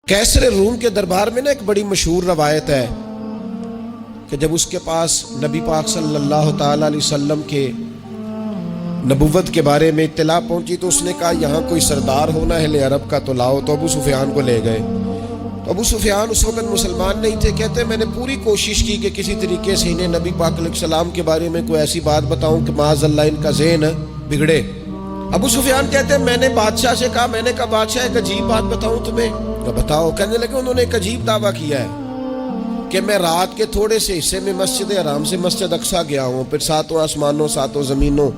کیسر روم کے دربار میں نا ایک بڑی مشہور روایت ہے کہ جب اس کے پاس نبی پاک صلی اللہ تعالی علیہ وسلم کے نبوت کے بارے میں اطلاع پہنچی تو اس نے کہا یہاں کوئی سردار ہونا ہے اہل عرب کا تو لاؤ، تو ابو سفیان کو لے گئے۔ تو ابو سفیان اس وقت مسلمان نہیں تھے، کہتے میں نے پوری کوشش کی کہ کسی طریقے سے انہیں نبی پاک علیہ السلام کے بارے میں کوئی ایسی بات بتاؤں کہ معاذ اللہ ان کا ذہن بگڑے۔ ابو سفیان کہتے ہیں میں نے بادشاہ سے کہا، میں نے کہا بادشاہ ایک عجیب بات بتاؤں تمہیں؟ تو بتاؤ۔ کہنے لگے انہوں نے ایک عجیب دعویٰ کیا ہے کہ میں رات کے تھوڑے سے حصے میں مسجد حرام سے مسجد اقصیٰ گیا ہوں، پھر ساتوں آسمانوں ساتوں زمینوں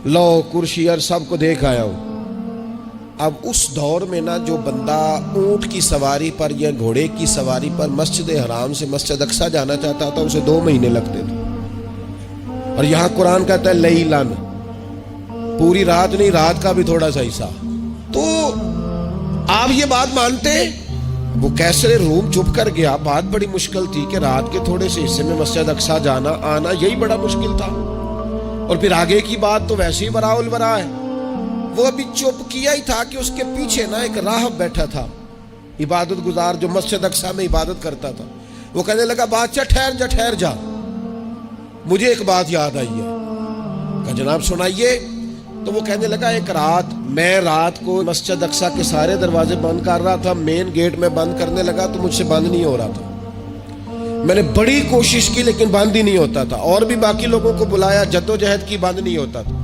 لو کرسی اور سب کو دیکھ آیا ہوں۔ اب اس دور میں نا جو بندہ اونٹ کی سواری پر یا گھوڑے کی سواری پر مسجد حرام سے مسجد اقصیٰ جانا چاہتا تھا اسے 2 مہینے لگتے تھے، اور یہاں قرآن کہتا ہے لیلن، پوری رات نہیں، رات کا بھی تھوڑا سا حصہ۔ تو آپ یہ بات مانتے ہیں؟ وہ کیسر روم چپ کر گیا، بات بڑی مشکل تھی کہ رات کے تھوڑے سے حصے میں مسجد اقصیٰ جانا آنا یہی بڑا مشکل تھا، اور پھر آگے کی بات تو ویسے ہی براء البراء ہے۔ وہ ابھی چپ کیا ہی تھا کہ اس کے پیچھے نا ایک راہب بیٹھا تھا، عبادت گزار جو مسجد اقصیٰ میں عبادت کرتا تھا۔ وہ کہنے لگا بادشاہ ٹھہر جا، مجھے ایک بات یاد آئی ہے۔ کہا جناب سنائیے۔ تو وہ کہنے لگا ایک رات میں رات کو مسجد اقصیٰ کے سارے دروازے بند کر رہا تھا، مین گیٹ میں بند کرنے لگا تو مجھ سے بند نہیں ہو رہا تھا، میں نے بڑی کوشش کی لیکن بند ہی نہیں ہوتا تھا، اور بھی باقی لوگوں کو بلایا، جدوجہد کی، بند نہیں ہوتا تھا۔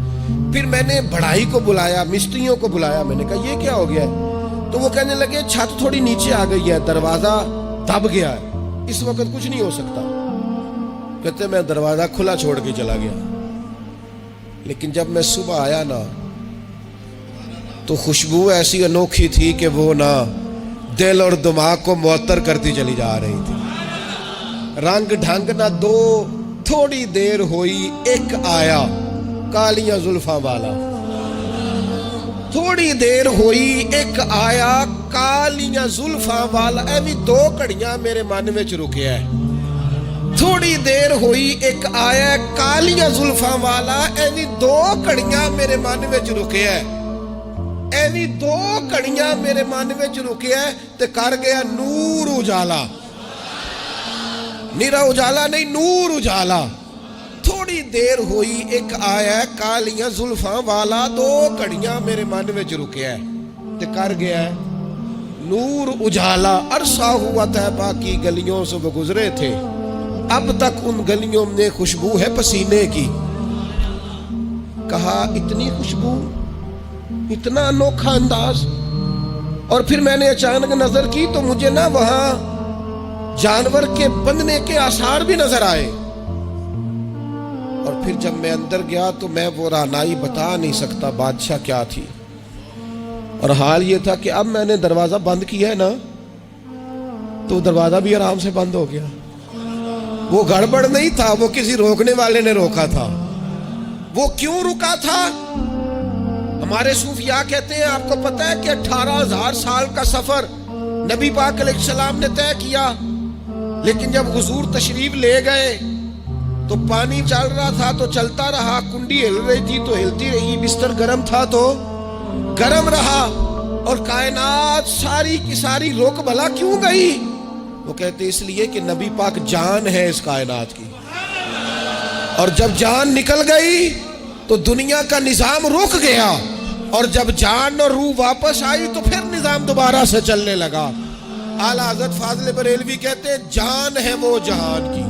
پھر میں نے بڑھائی کو بلایا، مستریوں کو بلایا، میں نے کہا یہ کیا ہو گیا ہے؟ تو وہ کہنے لگے چھت تھوڑی نیچے آ گئی ہے، دروازہ دب گیا ہے، اس وقت کچھ نہیں ہو سکتا۔ کہتے میں دروازہ کھلا چھوڑ کے چلا گیا، لیکن جب میں صبح آیا نا تو خوشبو ایسی انوکھی تھی کہ وہ نا دل اور دماغ کو معطر کرتی چلی جا رہی تھی۔ رنگ ڈھنگ نہ دو، تھوڑی دیر ہوئی ایک آیا کالیاں زلفاں والا، تھوڑی دیر ہوئی ایک آیا کالیاں زلفاں والا، اے بھی 2 گھڑیاں میرے من وچ رکیا ہے۔ تھوڑی دیر ہوئی ایک آیا کالیاں زلفاں والا، اے بھی 2 گھڑیاں میرے من وچ رکیا ہے، اے بھی 2 گھڑیاں میرے من وچ رکیا ہے، تے کر گیا نور اجالا، نیرا اجالا نہیں، نور اجالا۔ تھوڑی دیر ہوئی ایک آیا کالیاں زلفاں والا، 2 گھڑیاں میرے من وچ رکیا ہے تے کر گیا ہے نور اجالا۔ عرصہ ہوا طیبہ کی گلیوں سے وہ گزرے تھے، اب تک ان گلیوں میں خوشبو ہے پسینے کی۔ کہا اتنی خوشبو، اتنا انوکھا انداز۔ اور پھر میں نے اچانک نظر کی تو مجھے نا وہاں جانور کے بندنے کے آثار بھی نظر آئے، اور پھر جب میں اندر گیا تو میں وہ رہنائی بتا نہیں سکتا بادشاہ کیا تھی، اور حال یہ تھا کہ اب میں نے دروازہ بند کیا ہے نا تو دروازہ بھی آرام سے بند ہو گیا۔ وہ گڑبڑ نہیں تھا، وہ کسی روکنے والے نے روکا تھا۔ وہ کیوں رکا تھا؟ ہمارے صوفیاء کہتے ہیں آپ کو پتہ ہے کہ 18,000 سال کا سفر نبی پاک علیہ السلام نے طے کیا، لیکن جب حضور تشریف لے گئے تو پانی چل رہا تھا تو چلتا رہا، کنڈی ہل رہی تھی تو ہلتی رہی، بستر گرم تھا تو گرم رہا، اور کائنات ساری کی ساری رک بھلا کیوں گئی؟ وہ کہتے اس لیے کہ نبی پاک جان ہے اس کائنات کی، اور جب جان نکل گئی تو دنیا کا نظام رک گیا، اور جب جان اور روح واپس آئی تو پھر نظام دوبارہ سے چلنے لگا۔ اعلیٰ حضرت فاضل بریلوی کہتے ہیں جان ہے وہ جہان کی،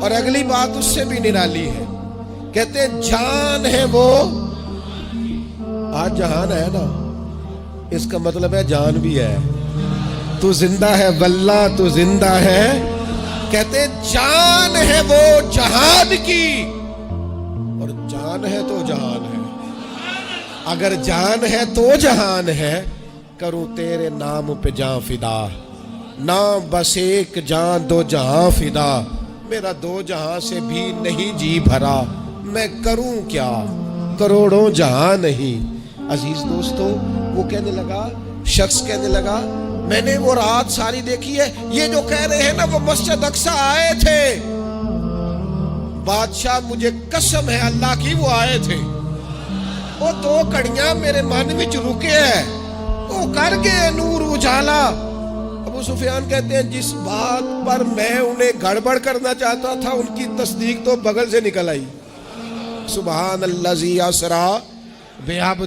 اور اگلی بات اس سے بھی نرالی ہے، کہتے ہیں جان ہے وہ، آج جہان ہے نا، اس کا مطلب ہے جان بھی ہے، تو زندہ ہے واللہ تو زندہ ہے، کہتے جان ہے وہ جہان کی، اور جان ہے تو جہان ہے، اگر جان ہے تو جہان ہے، کروں تیرے نام پہ جان فدا، نام بس ایک جان 2 جہاں فدا، میرا 2 جہاں سے بھی نہیں جی بھرا، میں کروں کیا کروڑوں جہاں نہیں۔ عزیز دوستو، وہ کہنے لگا، شخص کہنے لگا میں نے وہ رات ساری دیکھی ہے، یہ جو کہہ رہے ہیں نا وہ مسجد اقصیٰ آئے تھے، بادشاہ مجھے قسم ہے اللہ کی وہ آئے تھے، وہ 2 گھڑیاں میرے من وچ رکے ہیں، وہ کر گئے نور اجالا۔ ڈالا. ابو سفیان کہتے ہیں جس بات پر میں انہیں گڑبڑ کرنا چاہتا تھا ان کی تصدیق تو بغل سے نکل آئی. سبحان الذی اسریٰ بعبدہ.